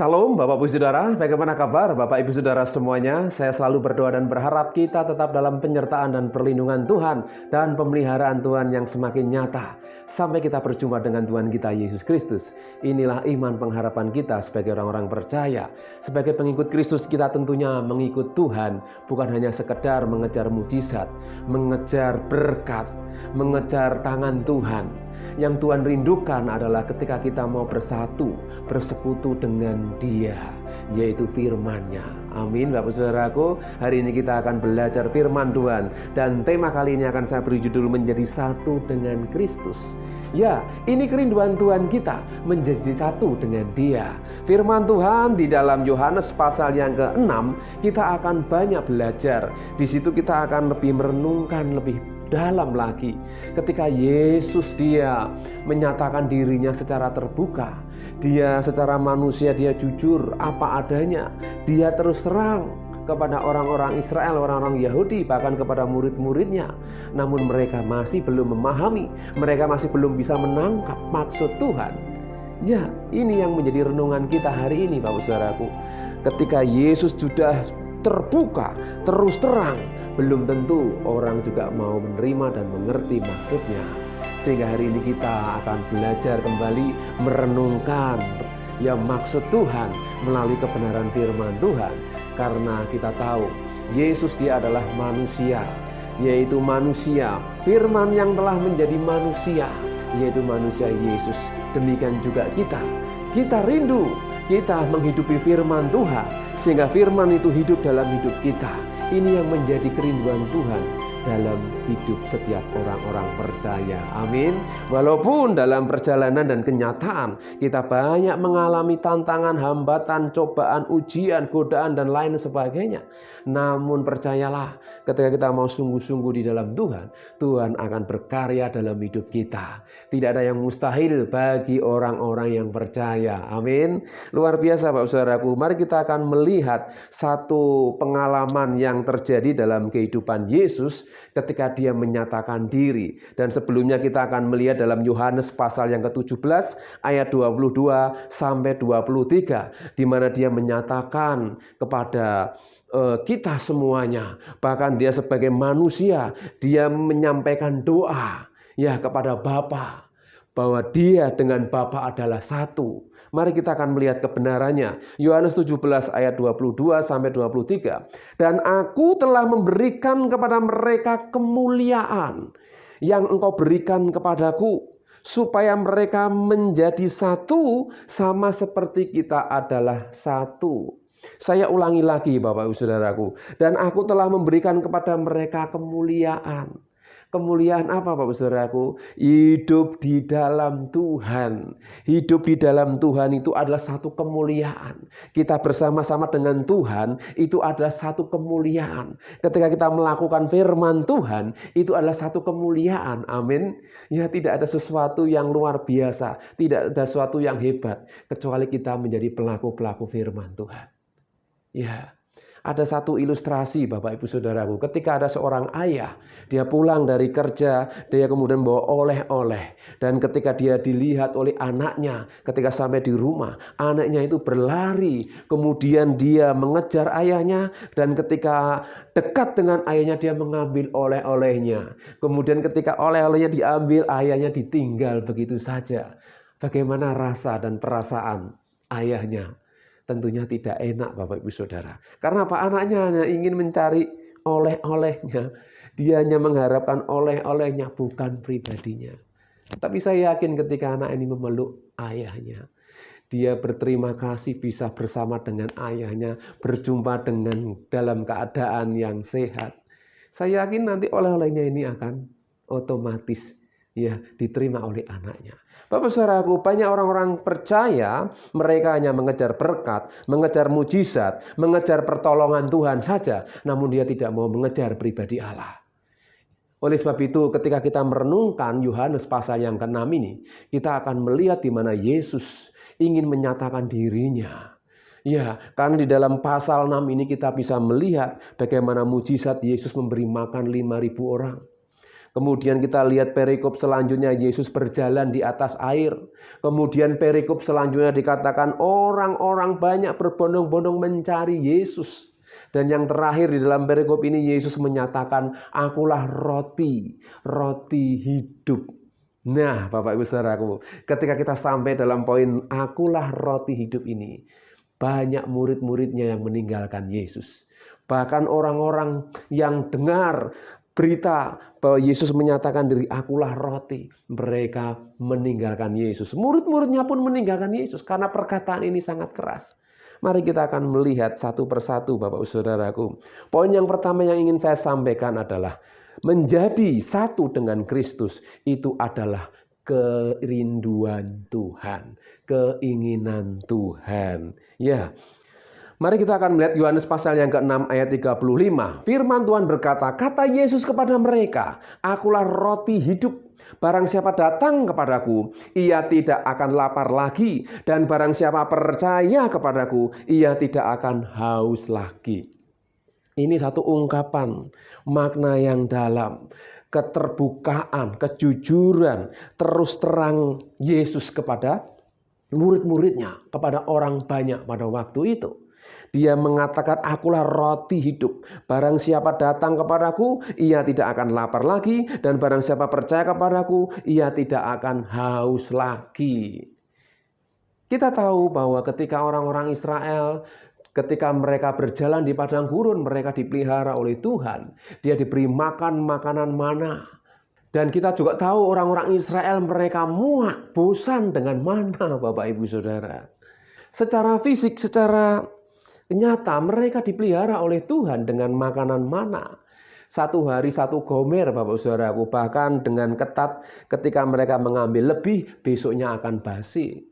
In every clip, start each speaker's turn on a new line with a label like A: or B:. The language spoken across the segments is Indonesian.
A: Salam Bapak Ibu Saudara, bagaimana kabar Bapak Ibu Saudara semuanya? Saya selalu berdoa dan berharap kita tetap dalam penyertaan dan perlindungan Tuhan dan pemeliharaan Tuhan yang semakin nyata sampai kita berjumpa dengan Tuhan kita Yesus Kristus. Inilah iman pengharapan kita sebagai orang-orang percaya. Sebagai pengikut Kristus kita tentunya mengikut Tuhan, bukan hanya sekedar mengejar mujizat, mengejar berkat, mengejar tangan Tuhan. Yang Tuhan rindukan adalah ketika kita mau bersatu, bersekutu dengan Dia, yaitu firman-Nya. Amin, Bapak Saudaraku. Hari ini kita akan belajar firman Tuhan, dan tema kali ini akan saya beri judul menjadi satu dengan Kristus. Ya, ini kerinduan Tuhan kita, menjadi satu dengan Dia. Firman Tuhan di dalam Yohanes pasal yang ke-6, kita akan banyak belajar. Di situ kita akan lebih merenungkan lebih dalam lagi ketika Yesus dia menyatakan dirinya secara terbuka. Dia secara manusia, dia jujur apa adanya. Dia terus terang kepada orang-orang Israel, orang-orang Yahudi, bahkan kepada murid-muridnya. Namun mereka masih belum memahami, mereka masih belum bisa menangkap maksud Tuhan. Ya, ini yang menjadi renungan kita hari ini, Bapak Saudaraku. Ketika Yesus sudah terbuka, terus terang, belum tentu orang juga mau menerima dan mengerti maksudnya. Sehingga hari ini kita akan belajar kembali merenungkan maksud Tuhan melalui kebenaran firman Tuhan. Karena kita tahu Yesus dia adalah manusia, yaitu manusia firman yang telah menjadi manusia, yaitu manusia Yesus. Demikian juga kita rindu, kita menghidupi firman Tuhan sehingga firman itu hidup dalam hidup kita. Ini yang menjadi kerinduan Tuhan dalam hidup setiap orang-orang percaya. Amin. Walaupun dalam perjalanan dan kenyataan kita banyak mengalami tantangan, hambatan, cobaan, ujian, godaan dan lain sebagainya. Namun percayalah, ketika kita mau sungguh-sungguh di dalam Tuhan, Tuhan akan berkarya dalam hidup kita. Tidak ada yang mustahil bagi orang-orang yang percaya. Amin. Luar biasa Bapak Saudaraku. Mari kita akan melihat satu pengalaman yang terjadi dalam kehidupan Yesus ketika dia menyatakan diri. Dan sebelumnya kita akan melihat dalam Yohanes pasal yang ke-17 ayat 22 sampai 23, di mana dia menyatakan kepada kita semuanya, bahkan dia sebagai manusia, dia menyampaikan doa kepada Bapa, bahwa dia dengan Bapa adalah satu. Mari kita akan melihat kebenarannya. Yohanes 17 ayat 22 sampai 23. Dan aku telah memberikan kepada mereka kemuliaan yang engkau berikan kepadaku, supaya mereka menjadi satu sama seperti kita adalah satu. Saya ulangi lagi Bapak Ibu Saudaraku. Dan aku telah memberikan kepada mereka kemuliaan. Kemuliaan apa Bapak Saudaraku? Hidup di dalam Tuhan. Hidup di dalam Tuhan itu adalah satu kemuliaan. Kita bersama-sama dengan Tuhan itu adalah satu kemuliaan. Ketika kita melakukan firman Tuhan itu adalah satu kemuliaan. Amin. Ya, tidak ada sesuatu yang luar biasa, tidak ada sesuatu yang hebat kecuali kita menjadi pelaku-pelaku firman Tuhan. Ya. Ada satu ilustrasi Bapak Ibu Saudaraku, ketika ada seorang ayah, dia pulang dari kerja, dia kemudian bawa oleh-oleh. Dan ketika dia dilihat oleh anaknya, ketika sampai di rumah, anaknya itu berlari. Kemudian dia mengejar ayahnya, dan ketika dekat dengan ayahnya, dia mengambil oleh-olehnya. Kemudian ketika oleh-olehnya diambil, ayahnya ditinggal begitu saja. Bagaimana rasa dan perasaan ayahnya? Tentunya tidak enak Bapak Ibu Saudara. Karena apa? Anaknya hanya ingin mencari oleh-olehnya. Dia hanya mengharapkan oleh-olehnya, bukan pribadinya. Tapi saya yakin ketika anak ini memeluk ayahnya, dia berterima kasih bisa bersama dengan ayahnya, berjumpa dengan dalam keadaan yang sehat. Saya yakin nanti oleh-olehnya ini akan otomatis diterima oleh anaknya. Bapak Saudaraku, banyak orang-orang percaya mereka hanya mengejar berkat, mengejar mujizat, mengejar pertolongan Tuhan saja, namun dia tidak mau mengejar pribadi Allah. Oleh sebab itu, ketika kita merenungkan Yohanes pasal yang ke-6 ini, kita akan melihat di mana Yesus ingin menyatakan dirinya. Ya, karena di dalam pasal 6 ini kita bisa melihat bagaimana mujizat Yesus memberi makan 5.000 orang. Kemudian kita lihat perikop selanjutnya, Yesus berjalan di atas air. Kemudian perikop selanjutnya dikatakan orang-orang banyak berbondong-bondong mencari Yesus. Dan yang terakhir di dalam perikop ini Yesus menyatakan, akulah roti hidup. Nah, Bapak Ibu Saudaraku, ketika kita sampai dalam poin akulah roti hidup ini, banyak murid-muridnya yang meninggalkan Yesus. Bahkan orang-orang yang dengar berita bahwa Yesus menyatakan diri, akulah roti, mereka meninggalkan Yesus. Murid-muridnya pun meninggalkan Yesus karena perkataan ini sangat keras. Mari kita akan melihat satu persatu, Bapak Saudaraku. Poin yang pertama yang ingin saya sampaikan adalah menjadi satu dengan Kristus itu adalah kerinduan Tuhan, keinginan Tuhan. Ya. Mari kita akan melihat Yohanes pasal yang ke-6 ayat 35. Firman Tuhan berkata, kata Yesus kepada mereka, akulah roti hidup. Barang siapa datang kepadaku, ia tidak akan lapar lagi. Dan barang siapa percaya kepadaku, ia tidak akan haus lagi. Ini satu ungkapan, makna yang dalam. Keterbukaan, kejujuran, terus terang Yesus kepada murid-muridnya, kepada orang banyak pada waktu itu. Dia mengatakan, akulah roti hidup. Barang siapa datang kepadaku, ia tidak akan lapar lagi. Dan barang siapa percaya kepadaku, ia tidak akan haus lagi. Kita tahu bahwa ketika orang-orang Israel, ketika mereka berjalan di padang gurun, mereka dipelihara oleh Tuhan. Dia diberi makan makanan mana. Dan kita juga tahu orang-orang Israel mereka muak, bosan dengan mana, Bapak Ibu Saudara. Secara fisik, secara nyata mereka dipelihara oleh Tuhan dengan makanan mana. Satu hari satu gomer, Bapak Saudaraku. Bahkan dengan ketat, ketika mereka mengambil lebih, besoknya akan basi.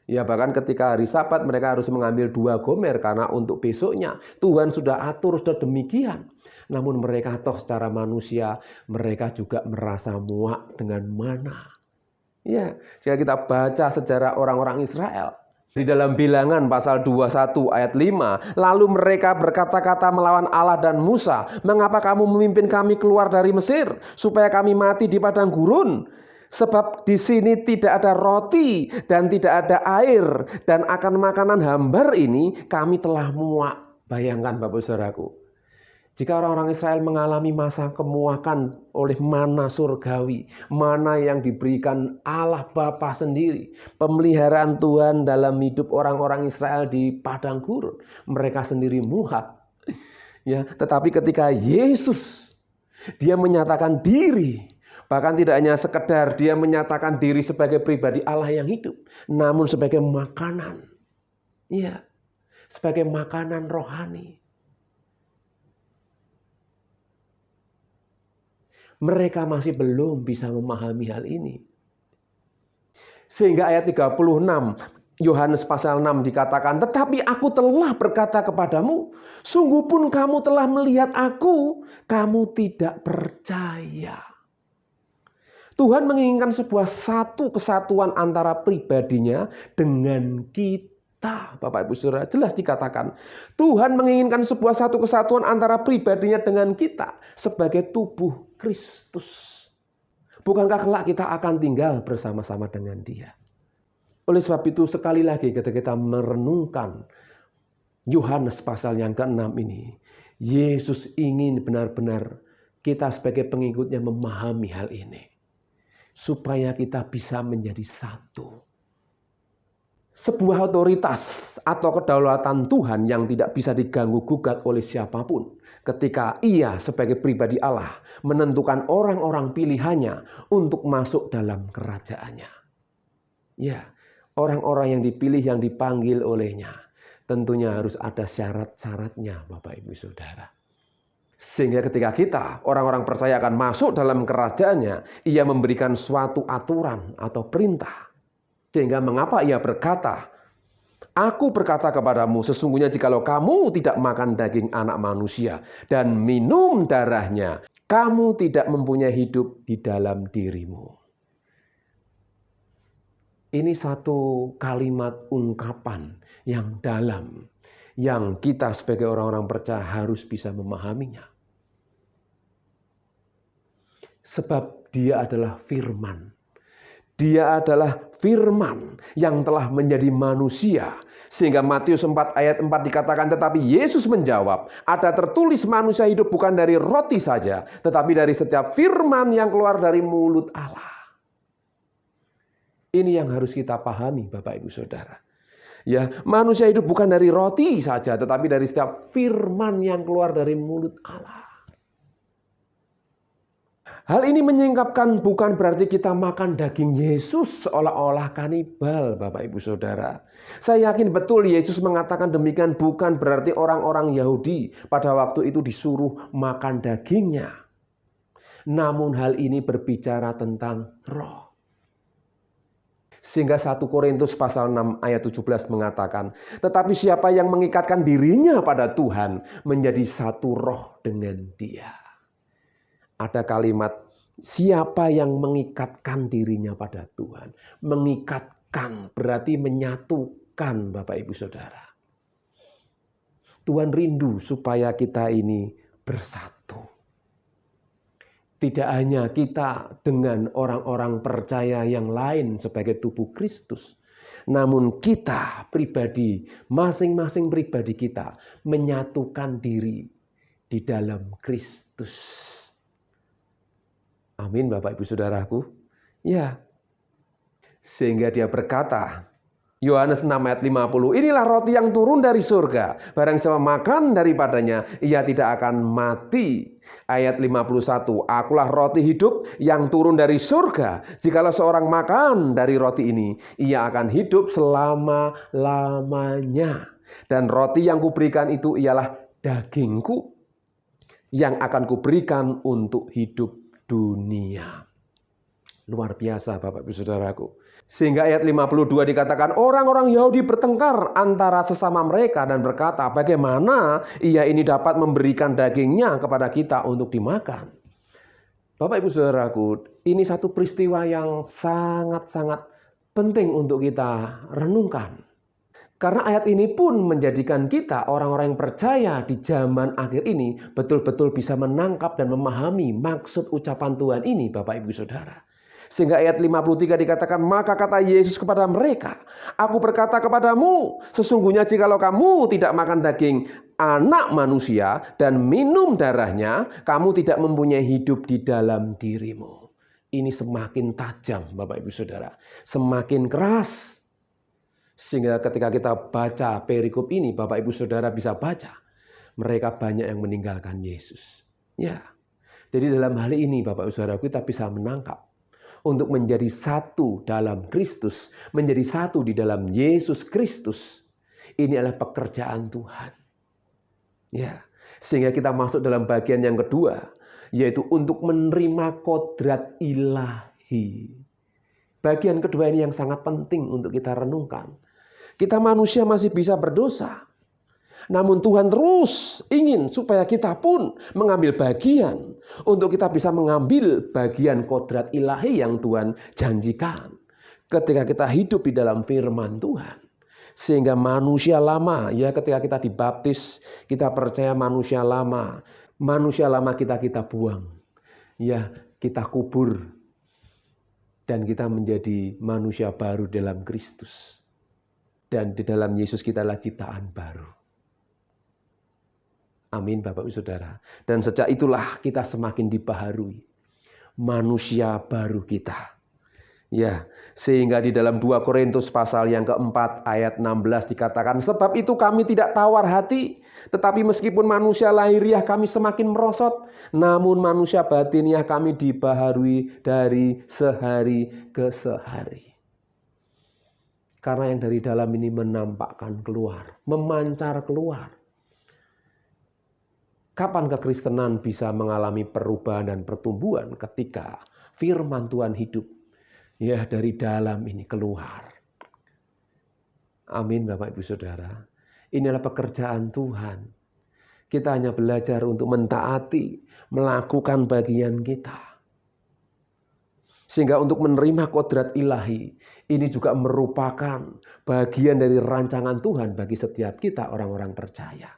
A: Ya, bahkan ketika hari Sabat mereka harus mengambil 2 gomer karena untuk besoknya. Tuhan sudah atur, sudah demikian. Namun mereka toh secara manusia, mereka juga merasa muak dengan mana. Ya, jika kita baca sejarah orang-orang Israel, di dalam Bilangan pasal 21 ayat 5, lalu mereka berkata-kata melawan Allah dan Musa, mengapa kamu memimpin kami keluar dari Mesir, supaya kami mati di padang gurun? Sebab di sini tidak ada roti dan tidak ada air, dan akan makanan hambar ini kami telah muak. Bayangkan Bapak Saudaraku, jika orang-orang Israel mengalami masa kemuakan oleh mana surgawi, mana yang diberikan Allah Bapa sendiri, pemeliharaan Tuhan dalam hidup orang-orang Israel di padang gurun, mereka sendiri muak. Ya, tetapi ketika Yesus, dia menyatakan diri, bahkan tidak hanya sekedar dia menyatakan diri sebagai pribadi Allah yang hidup, namun sebagai makanan. Ya, sebagai makanan rohani. Mereka masih belum bisa memahami hal ini. Sehingga ayat 36, Yohanes pasal 6 dikatakan, tetapi aku telah berkata kepadamu, sungguh pun kamu telah melihat aku, kamu tidak percaya. Tuhan menginginkan sebuah satu kesatuan antara pribadinya dengan kita. Bapak Ibu Saudara, jelas dikatakan Tuhan menginginkan sebuah satu kesatuan antara pribadinya dengan kita sebagai tubuh Kristus. Bukankah kelak kita akan tinggal bersama-sama dengan Dia? Oleh sebab itu sekali lagi ketika kita merenungkan Yohanes pasal yang ke-6 ini, Yesus ingin benar-benar kita sebagai pengikutnya memahami hal ini, supaya kita bisa menjadi satu. Sebuah otoritas atau kedaulatan Tuhan yang tidak bisa diganggu-gugat oleh siapapun. Ketika Ia sebagai pribadi Allah menentukan orang-orang pilihannya untuk masuk dalam kerajaannya. Ya, orang-orang yang dipilih, yang dipanggil olehnya, tentunya harus ada syarat-syaratnya, Bapak Ibu Saudara. Sehingga ketika kita, orang-orang percaya akan masuk dalam kerajaannya, Ia memberikan suatu aturan atau perintah. Sehingga mengapa Ia berkata, aku berkata kepadamu, sesungguhnya jikalau kamu tidak makan daging anak manusia dan minum darahnya, kamu tidak mempunyai hidup di dalam dirimu. Ini satu kalimat ungkapan yang dalam, yang kita sebagai orang-orang percaya harus bisa memahaminya. Sebab Dia adalah firman. Dia adalah firman yang telah menjadi manusia. Sehingga Matius 4 ayat 4 dikatakan, tetapi Yesus menjawab, ada tertulis manusia hidup bukan dari roti saja, tetapi dari setiap firman yang keluar dari mulut Allah. Ini yang harus kita pahami Bapak Ibu Saudara. Ya, manusia hidup bukan dari roti saja, tetapi dari setiap firman yang keluar dari mulut Allah. Hal ini menyingkapkan bukan berarti kita makan daging Yesus seolah-olah kanibal, Bapak Ibu Saudara. Saya yakin betul Yesus mengatakan demikian bukan berarti orang-orang Yahudi pada waktu itu disuruh makan dagingnya. Namun hal ini berbicara tentang roh. Sehingga 1 Korintus pasal 6 ayat 17 mengatakan, tetapi siapa yang mengikatkan dirinya pada Tuhan menjadi satu roh dengan Dia. Ada kalimat, siapa yang mengikatkan dirinya pada Tuhan. Mengikatkan berarti menyatukan Bapak Ibu Saudara. Tuhan rindu supaya kita ini bersatu. Tidak hanya kita dengan orang-orang percaya yang lain sebagai tubuh Kristus. Namun kita pribadi, masing-masing pribadi kita menyatukan diri di dalam Kristus. Amin Bapak Ibu Saudaraku. Ya. Sehingga Dia berkata, Yohanes 6 ayat 50, inilah roti yang turun dari surga. Barang siapa makan daripadanya, ia tidak akan mati. Ayat 51, akulah roti hidup yang turun dari surga. Jikalau seorang makan dari roti ini, ia akan hidup selama-lamanya. Dan roti yang kuberikan itu ialah dagingku yang akan kuberikan untuk hidup dunia. Luar biasa Bapak Ibu Saudaraku. Sehingga ayat 52 dikatakan orang-orang Yahudi bertengkar antara sesama mereka dan berkata, bagaimana ia ini dapat memberikan dagingnya kepada kita untuk dimakan. Bapak Ibu Saudaraku, ini satu peristiwa yang sangat-sangat penting untuk kita renungkan. Karena ayat ini pun menjadikan kita orang-orang yang percaya di zaman akhir ini betul-betul bisa menangkap dan memahami maksud ucapan Tuhan ini Bapak Ibu Saudara. Sehingga ayat 53 dikatakan, maka kata Yesus kepada mereka, aku berkata kepadamu, sesungguhnya jikalau kamu tidak makan daging anak manusia dan minum darahnya, kamu tidak mempunyai hidup di dalam dirimu. Ini semakin tajam Bapak Ibu Saudara, semakin keras. Sehingga ketika kita baca perikop ini, Bapak Ibu Saudara bisa baca, mereka banyak yang meninggalkan Yesus. Ya, jadi dalam hal ini Bapak Ibu Saudara kita bisa menangkap untuk menjadi satu dalam Kristus, menjadi satu di dalam Yesus Kristus. Ini adalah pekerjaan Tuhan. Ya, sehingga kita masuk dalam bagian yang kedua, yaitu untuk menerima kodrat ilahi. Bagian kedua ini yang sangat penting untuk kita renungkan. Kita manusia masih bisa berdosa. Namun Tuhan terus ingin supaya kita pun mengambil bagian. Untuk kita bisa mengambil bagian kodrat ilahi yang Tuhan janjikan. Ketika kita hidup di dalam firman Tuhan. Sehingga manusia lama, ya ketika kita dibaptis, kita percaya manusia lama. Manusia lama kita buang. Ya, kita kubur. Dan kita menjadi manusia baru dalam Kristus. Dan di dalam Yesus kita adalah ciptaan baru. Amin Bapak Ibu Saudara. Dan sejak itulah kita semakin dibaharui. Manusia baru kita. Ya, sehingga di dalam 2 Korintus pasal yang keempat ayat 16 dikatakan, sebab itu kami tidak tawar hati, tetapi meskipun manusia lahiriah kami semakin merosot, namun manusia batiniah kami dibaharui dari sehari ke sehari. Karena yang dari dalam ini menampakkan keluar, memancar keluar. Kapan kekristenan bisa mengalami perubahan dan pertumbuhan? Ketika firman Tuhan hidup. Ya, dari dalam ini keluar. Amin Bapak Ibu Saudara. Inilah pekerjaan Tuhan. Kita hanya belajar untuk mentaati, melakukan bagian kita. Sehingga untuk menerima kodrat ilahi, ini juga merupakan bagian dari rancangan Tuhan bagi setiap kita orang-orang percaya.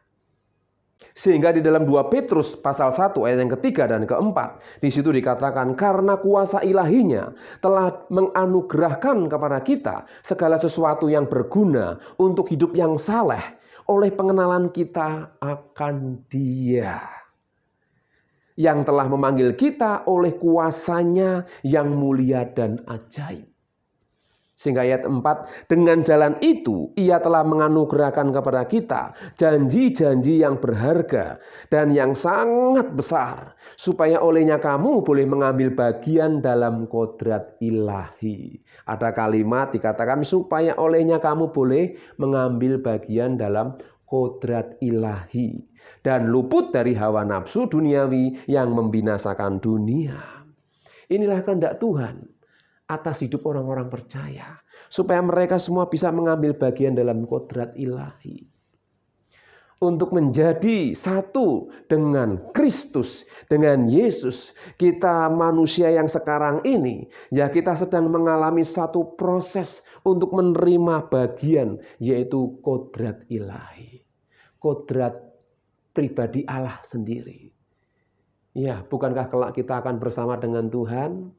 A: Sehingga di dalam 2 Petrus pasal 1 ayat yang ketiga dan keempat, di situ dikatakan karena kuasa ilahinya telah menganugerahkan kepada kita segala sesuatu yang berguna untuk hidup yang saleh oleh pengenalan kita akan Dia yang telah memanggil kita oleh kuasanya yang mulia dan ajaib. Sehingga ayat 4, dengan jalan itu ia telah menganugerahkan kepada kita janji-janji yang berharga dan yang sangat besar, supaya olehnya kamu boleh mengambil bagian dalam kodrat ilahi. Ada kalimat dikatakan supaya olehnya kamu boleh mengambil bagian dalam kodrat ilahi dan luput dari hawa nafsu duniawi yang membinasakan dunia. Inilah kehendak Tuhan atas hidup orang-orang percaya, supaya mereka semua bisa mengambil bagian dalam kodrat ilahi untuk menjadi satu dengan Kristus, dengan Yesus. Kita manusia yang sekarang ini, ya kita sedang mengalami satu proses untuk menerima bagian, yaitu kodrat ilahi, kodrat pribadi Allah sendiri. Ya, bukankah kelak kita akan bersama dengan Tuhan?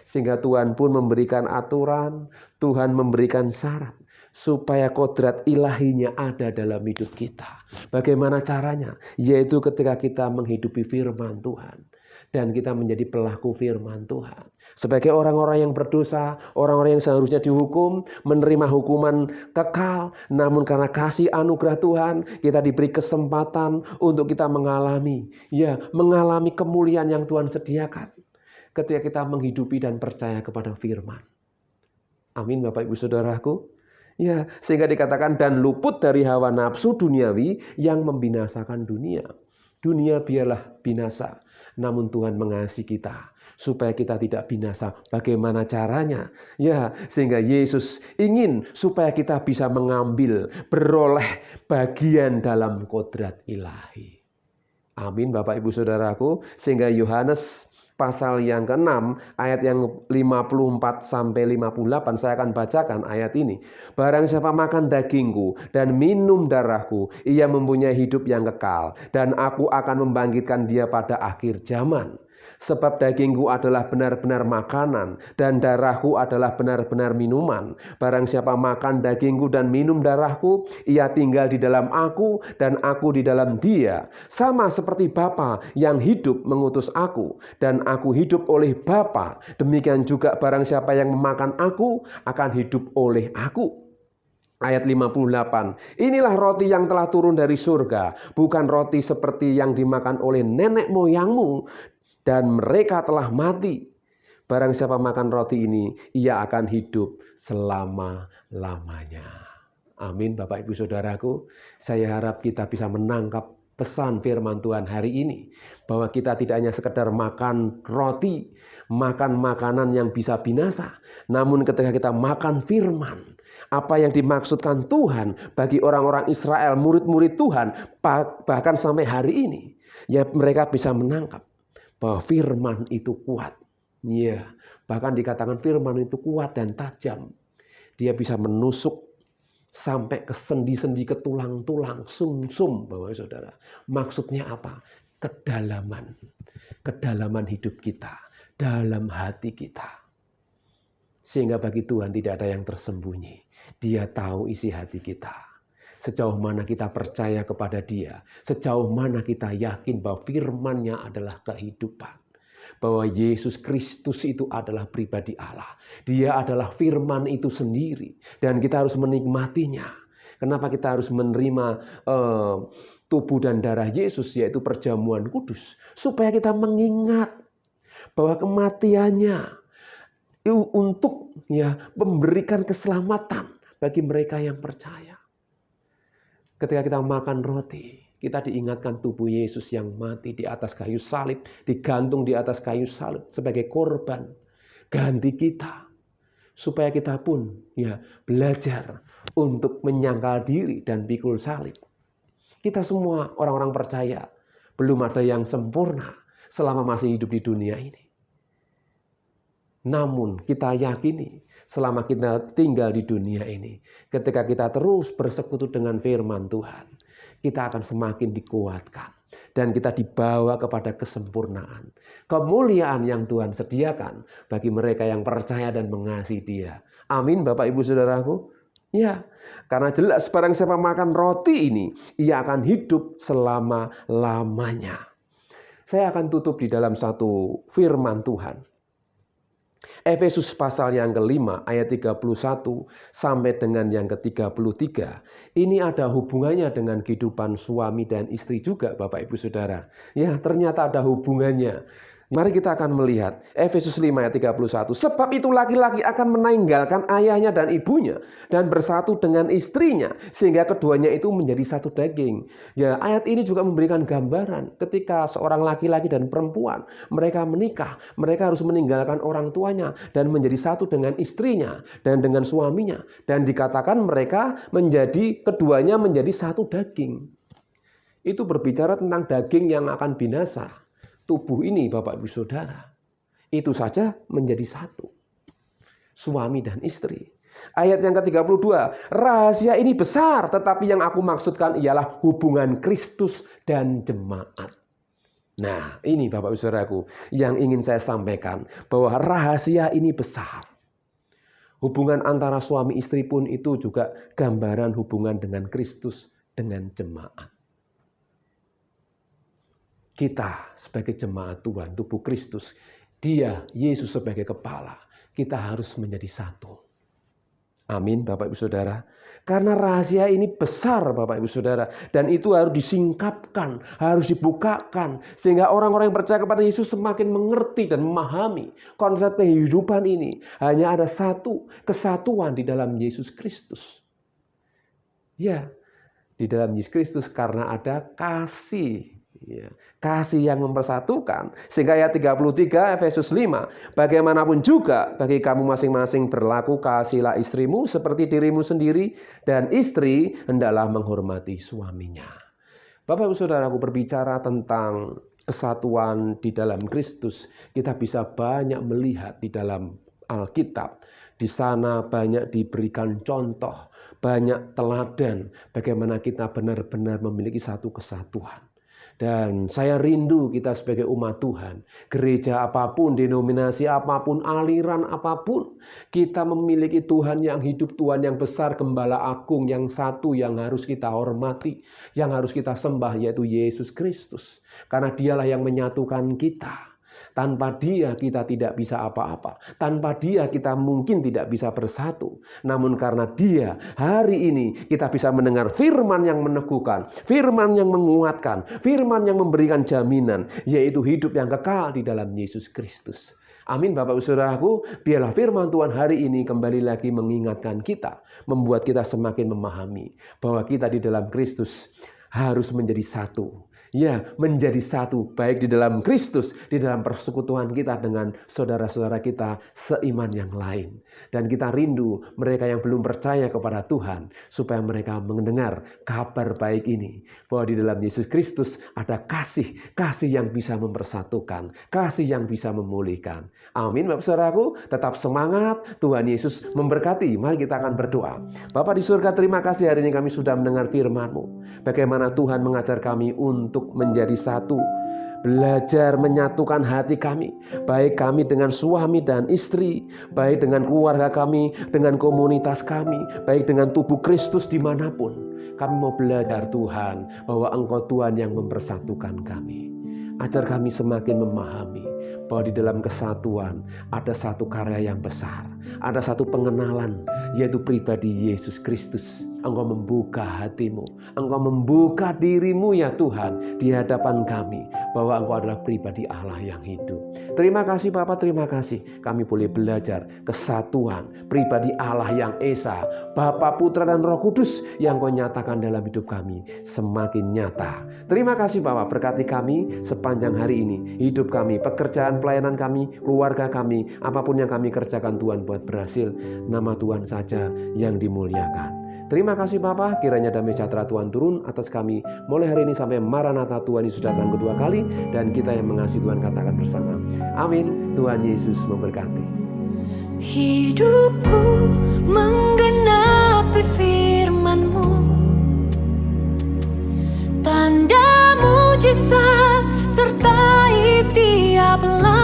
A: Sehingga Tuhan pun memberikan aturan, Tuhan memberikan syarat supaya kodrat ilahinya ada dalam hidup kita. Bagaimana caranya? Yaitu ketika kita menghidupi firman Tuhan dan kita menjadi pelaku firman Tuhan. Sebagai orang-orang yang berdosa, orang-orang yang seharusnya dihukum, menerima hukuman kekal, namun karena kasih anugerah Tuhan, kita diberi kesempatan untuk kita mengalami kemuliaan yang Tuhan sediakan ketika kita menghidupi dan percaya kepada firman. Amin Bapak Ibu Saudaraku. Ya, sehingga dikatakan dan luput dari hawa nafsu duniawi yang membinasakan dunia. Dunia biarlah binasa, namun Tuhan mengasihi kita supaya kita tidak binasa. Bagaimana caranya? Ya, sehingga Yesus ingin supaya kita bisa mengambil, beroleh bagian dalam kodrat ilahi. Amin Bapak Ibu Saudaraku. Sehingga Yohanes pasal yang ke-6 ayat yang 54 sampai 58 saya akan bacakan ayat ini. Barang siapa makan dagingku dan minum darahku, ia mempunyai hidup yang kekal, dan aku akan membangkitkan dia pada akhir zaman. Sebab dagingku adalah benar-benar makanan dan darahku adalah benar-benar minuman. Barang siapa makan dagingku dan minum darahku, ia tinggal di dalam aku dan aku di dalam dia. Sama seperti Bapa yang hidup mengutus aku dan aku hidup oleh Bapa. Demikian juga barang siapa yang memakan aku akan hidup oleh aku. Ayat 58, inilah roti yang telah turun dari surga, bukan roti seperti yang dimakan oleh nenek moyangmu, dan mereka telah mati. Barang siapa makan roti ini, ia akan hidup selama-lamanya. Amin Bapak Ibu Saudaraku. Saya harap kita bisa menangkap pesan firman Tuhan hari ini, bahwa kita tidak hanya sekedar makan roti, makan makanan yang bisa binasa, namun ketika kita makan firman, apa yang dimaksudkan Tuhan bagi orang-orang Israel, murid-murid Tuhan, bahkan sampai hari ini, ya mereka bisa menangkap bahwa firman itu kuat. Ya, bahkan dikatakan firman itu kuat dan tajam. Dia bisa menusuk sampai ke sendi-sendi, ke tulang-tulang, sum-sum, Bapak Saudara. Maksudnya apa? Kedalaman. Kedalaman hidup kita, dalam hati kita. Sehingga bagi Tuhan tidak ada yang tersembunyi. Dia tahu isi hati kita. Sejauh mana kita percaya kepada Dia, sejauh mana kita yakin bahwa firman-Nya adalah kehidupan, bahwa Yesus Kristus itu adalah pribadi Allah. Dia adalah firman itu sendiri dan kita harus menikmatinya. Kenapa kita harus menerima tubuh dan darah Yesus, yaitu perjamuan kudus, supaya kita mengingat bahwa kematiannya untuk memberikan keselamatan bagi mereka yang percaya. Ketika kita makan roti, kita diingatkan tubuh Yesus yang mati di atas kayu salib, digantung di atas kayu salib sebagai korban ganti kita, supaya kita pun belajar untuk menyangkal diri dan pikul salib. Kita semua orang-orang percaya, belum ada yang sempurna selama masih hidup di dunia ini. Namun kita yakini selama kita tinggal di dunia ini, ketika kita terus bersekutu dengan firman Tuhan, kita akan semakin dikuatkan. Dan kita dibawa kepada kesempurnaan. Kemuliaan yang Tuhan sediakan bagi mereka yang percaya dan mengasihi Dia. Amin Bapak Ibu Saudaraku. Ya, karena jelas barang siapa makan roti ini, ia akan hidup selama-lamanya. Saya akan tutup di dalam satu firman Tuhan. Efesus pasal yang ke-5 ayat 31 sampai dengan yang ke-33. Ini ada hubungannya dengan kehidupan suami dan istri juga Bapak Ibu Saudara. Ya, ternyata ada hubungannya. Mari kita akan melihat Efesus 5 ayat 31. Sebab itu laki-laki akan meninggalkan ayahnya dan ibunya dan bersatu dengan istrinya sehingga keduanya itu menjadi satu daging. Ya, ayat ini juga memberikan gambaran ketika seorang laki-laki dan perempuan mereka menikah, mereka harus meninggalkan orang tuanya dan menjadi satu dengan istrinya dan dengan suaminya, dan dikatakan mereka keduanya menjadi satu daging. Itu berbicara tentang daging yang akan binasa. Tubuh ini Bapak Ibu Saudara, itu saja menjadi satu. Suami dan istri. Ayat yang ke-32, rahasia ini besar, tetapi yang aku maksudkan ialah hubungan Kristus dan jemaat. Nah, ini Bapak Ibu Saudaraku yang ingin saya sampaikan, bahwa rahasia ini besar. Hubungan antara suami istri pun itu juga gambaran hubungan dengan Kristus, dengan jemaat. Kita sebagai jemaat Tuhan, tubuh Kristus, Dia, Yesus sebagai kepala, kita harus menjadi satu. Amin Bapak Ibu Saudara. Karena rahasia ini besar Bapak Ibu Saudara. Dan itu harus disingkapkan, harus dibukakan. Sehingga orang-orang yang percaya kepada Yesus semakin mengerti dan memahami konsep kehidupan ini. Hanya ada satu kesatuan di dalam Yesus Kristus. Ya, di dalam Yesus Kristus karena ada kasih. Ya, kasih yang mempersatukan. Sehingga ayat 33 Efesus 5, bagaimanapun juga bagi kamu masing-masing berlaku kasihilah istrimu seperti dirimu sendiri, dan istri hendaklah menghormati suaminya. Bapak Ibu Saudaraku, berbicara tentang kesatuan di dalam Kristus, kita bisa banyak melihat di dalam Alkitab. Di sana banyak diberikan contoh, banyak teladan bagaimana kita benar-benar memiliki satu kesatuan. Dan saya rindu kita sebagai umat Tuhan, gereja apapun, denominasi apapun, aliran apapun, kita memiliki Tuhan yang hidup, Tuhan yang besar, Gembala Agung yang satu yang harus kita hormati, yang harus kita sembah, yaitu Yesus Kristus. Karena Dialah yang menyatukan kita. Tanpa Dia kita tidak bisa apa-apa. Tanpa Dia kita mungkin tidak bisa bersatu. Namun karena Dia, hari ini kita bisa mendengar firman yang meneguhkan, firman yang menguatkan, firman yang memberikan jaminan, yaitu hidup yang kekal di dalam Yesus Kristus. Amin Bapak Ibu Saudaraku, biarlah firman Tuhan hari ini kembali lagi mengingatkan kita, membuat kita semakin memahami bahwa kita di dalam Kristus harus menjadi satu. Ya, menjadi satu, baik di dalam Kristus, di dalam persekutuan kita dengan saudara-saudara kita seiman yang lain. Dan kita rindu mereka yang belum percaya kepada Tuhan, supaya mereka mendengar kabar baik ini, bahwa di dalam Yesus Kristus ada kasih yang bisa mempersatukan, kasih yang bisa memulihkan. Amin Bapak Saudaraku, tetap semangat, Tuhan Yesus memberkati. Mari kita akan berdoa. Bapa di surga, terima kasih hari ini kami sudah mendengar firman-Mu. Bagaimana Tuhan mengajar kami untuk menjadi satu, belajar menyatukan hati kami, baik kami dengan suami dan istri, baik dengan keluarga kami, dengan komunitas kami, baik dengan tubuh Kristus dimanapun. Kami mau belajar Tuhan, bahwa Engkau Tuhan yang mempersatukan kami. Ajar kami semakin memahami bahwa di dalam kesatuan ada satu karya yang besar, ada satu pengenalan, yaitu pribadi Yesus Kristus. Engkau membuka hatimu, Engkau membuka dirimu ya Tuhan di hadapan kami, bahwa Engkau adalah pribadi Allah yang hidup. Terima kasih Bapa, terima kasih kami boleh belajar kesatuan pribadi Allah yang Esa, Bapa, Putra dan Roh Kudus yang Kau nyatakan dalam hidup kami semakin nyata. Terima kasih Bapa, berkati kami sepanjang hari ini, hidup kami, pekerjaan pelayanan kami, keluarga kami, apapun yang kami kerjakan Tuhan buat berhasil, nama Tuhan saja yang dimuliakan. Terima kasih Bapa, kiranya damai sejahtera Tuhan turun atas kami mulai hari ini sampai Maranatha, Tuhan Yesus datang kedua kali, dan kita yang mengasihi Tuhan katakan bersama. Amin. Tuhan Yesus memberkati.
B: Hidupku menggenapi firman-Mu, Tanda mujizat sertai tiap langkah.